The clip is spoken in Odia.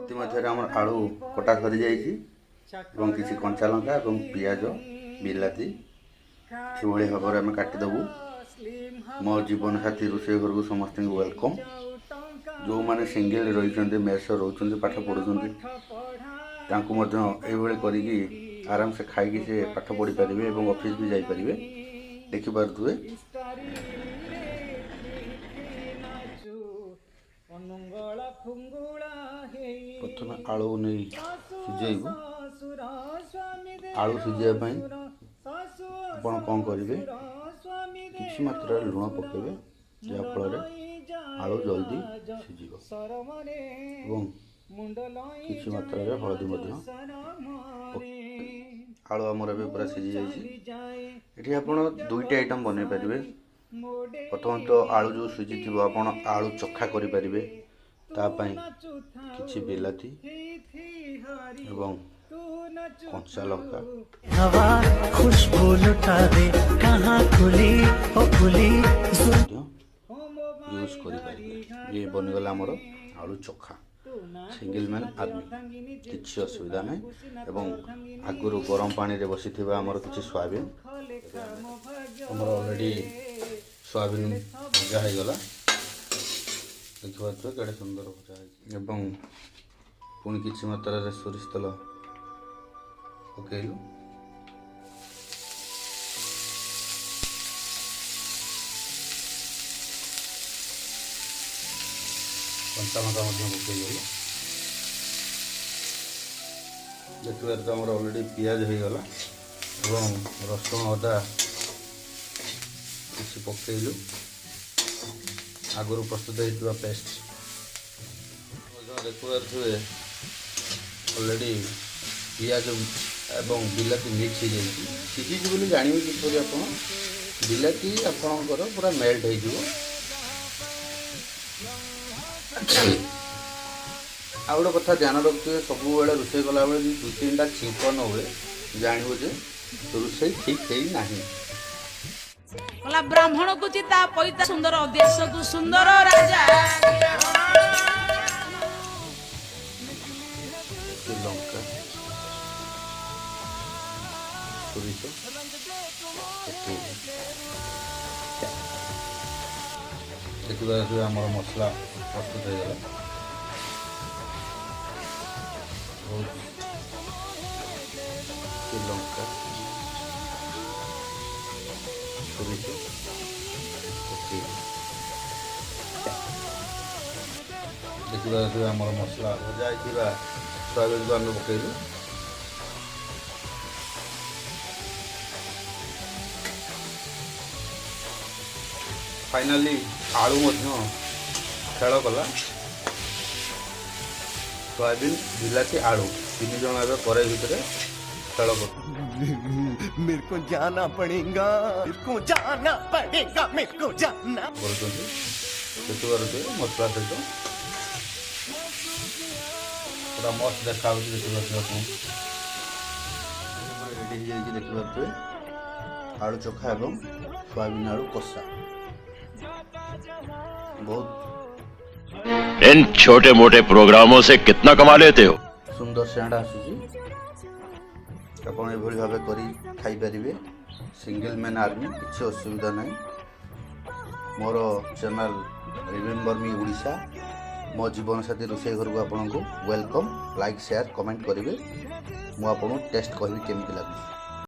ଇତିମଧ୍ୟରେ ଆମର ଆଳୁ କଟା ସରିଯାଇଛି ଏବଂ କିଛି କଞ୍ଚା ଲଙ୍କା ଏବଂ ପିଆଜ ବିଲାତି ଏଭଳି ଭାବରେ ଆମେ କାଟିଦେବୁ। ମୋ ଜୀବନ ସାଥୀ ରୋଷେଇ ଘରକୁ ସମସ୍ତଙ୍କୁ ୱେଲକମ୍। ଯେଉଁମାନେ ସିଙ୍ଗିଲ୍ ରହିଛନ୍ତି, ମେସ୍ରେ ରହୁଛନ୍ତି, ପାଠ ପଢ଼ୁଛନ୍ତି, ତାଙ୍କୁ ମଧ୍ୟ ଏଇଭଳି କରିକି ଆରାମସେ ଖାଇକି ସେ ପାଠ ପଢ଼ିପାରିବେ ଏବଂ ଅଫିସ୍ ବି ଯାଇପାରିବେ। ଦେଖିପାରୁଥିବେ ପ୍ରଥମେ ଆଳୁ ନେଇ ସିଝେଇବୁ। ଆଳୁ ସିଝେଇବା ପାଇଁ ଆପଣ କ'ଣ କରିବେ, କିଛି ମାତ୍ରାରେ ଲୁଣ ପକାଇବେ, ଯାହାଫଳରେ ଆଳୁ ଜଲ୍ଦି ସିଝିବ ଏବଂ କିଛି ମାତ୍ରାରେ ହଳଦୀ ମଧ୍ୟ। ଆଳୁ ଆମର ଏବେ ପୁରା ସିଝି ଯାଇଛି। ଏଠି ଆପଣ ଦୁଇଟି ଆଇଟମ୍ ବନେଇ ପାରିବେ। ପ୍ରଥମତଃ ଆଳୁ ଯେଉଁ ସିଝିଥିବ ଆପଣ ଆଳୁ ଚୋଖା କରିପାରିବେ। ତା ପାଇଁ କିଛି ବିଲାତି ଏବଂ କଞ୍ଚା ଲଙ୍କା ୟୁଜ୍ କରିପାରିବେ। ଇଏ ବନିଗଲା ଆମର ଆଳୁ ଚୋଖା। ସିଙ୍ଗିଲ୍ ମ୍ୟାନ୍ ଆର୍ମି, କିଛି ଅସୁବିଧା ନାହିଁ। ଏବଂ ଆଗରୁ ଗରମ ପାଣିରେ ବସିଥିବା ଆମର କିଛି ସୋୟାବିନ୍, ଆମର ଅଲରେଡ଼ି ସୋୟାବିନ୍ ଭଜା ହେଇଗଲା। ଦେଖିପାରୁଥିବେ କେଡ଼େ ସୁନ୍ଦର ଭଜା ହେଇଛି। ଏବଂ ପୁଣି କିଛି ମାତ୍ରାରେ ସୋରିଷ ତେଲ ପକାଇଲୁ। କଞ୍ଚା ଲଙ୍କା ମଧ୍ୟ ପକାଇଦେଲୁ। ଦେଖିବାରେ ତ ଆମର ଅଲରେଡ଼ି ପିଆଜ ହେଇଗଲା ଏବଂ ରସୁଣ ଅଦା କିଛି ପକାଇଲୁ। ଆଗରୁ ପ୍ରସ୍ତୁତ ହେଇଥିବା ପେଷ୍ଟ ଦେଖିପାରୁଥିବେ ଅଲରେଡ଼ି ପିଆଜ ଏବଂ ବିଲାତି ମିକ୍ସ ହେଇଯାଇଛି। ସିଝିଛି ବୋଲି ଜାଣିବେ କିପରି ଆପଣ, ବିଲାତି ଆପଣଙ୍କର ପୁରା ମେଲ୍ଟ ହେଇଯିବ। ଆଉ ଗୋଟେ କଥା ଧ୍ୟାନ ରଖୁଥିବେ, ସବୁବେଳେ ରୋଷେଇ କଲାବେଳେ ଯଦି 2-3ଟା ଛିଙ୍କ ନ ହୁଏ ଜାଣିବୁ ଯେ ରୋଷେଇ ଠିକ୍ ହେଇନାହିଁ। ବ୍ରାହ୍ମଣ କୁ ଚିତା ପଇତା ସୁନ୍ଦର ଦେଶକୁ ସୁନ୍ଦର ରାଜା। ଲଙ୍କା ସୋରିଷ ଦେଖିପାରୁଥିବେ ଆମର ମସଲା ପ୍ରସ୍ତୁତ ହେଇଗଲା। ଲଙ୍କା ସୋରିଷ ଦେଖିପାରୁଥିବେ ଆମର ମସଲା ଭଜା ହେଇଥିବା ସୋୟାବିନ୍କୁ ଆମେ ପକାଇଲୁ। ଫାଇନାଲି ଆଳୁ ମଧ୍ୟ ଖେଳ କଲା। ସୋୟାବିନ୍, ବିଲାତି, ଆଳୁ ତିନି ଜଣ ଏବେ କରେଇ ଭିତରେ ଖେଳ କରୁ। मेरे को जाना पड़ेगा, मेरे को जाना पड़ेगा, मेरे को जाना କରୁଛନ୍ତି। ଦେଖିପାରୁଥିବେ ମସଲା ସହିତ ପୁରା ମସ୍ତ ଦେଖାଯାଉଛି। ଦେଖିପାରୁଥିବେ ଆପଣ ରେଡ଼ି ହେଇଯାଇଛି। ଦେଖିପାରୁଥିବେ ଆଳୁ ଚୋଖା ଏବଂ ସୋୟାବିନ୍ ଆଳୁ କଷା। बहुत इन छोटे मोटे प्रोग्रामों से कितना कमा लेते हो? सुंदर सेंट आसूची। ଆପଣ ଏଭଳି ଭାବେ କରି ଖାଇପାରିବେ। ସିଙ୍ଗିଲ୍ ମ୍ୟାନ୍ ଆର୍ମି, କିଛି ଅସୁବିଧା ନାହିଁ। ମୋର ଚ୍ୟାନେଲ୍ ରିମେମ୍ବର ମି ଓଡ଼ିଶା, ମୋ ଜୀବନସାଥୀ ରୋଷେଇ ଘରକୁ ଆପଣଙ୍କୁ ୱେଲକମ୍। ଲାଇକ୍, ସେୟାର, କମେଣ୍ଟ କରିବେ। ମୁଁ ଆପଣଙ୍କୁ ଟେଷ୍ଟ କହିବି କେମିତି ଲାଗୁଛି।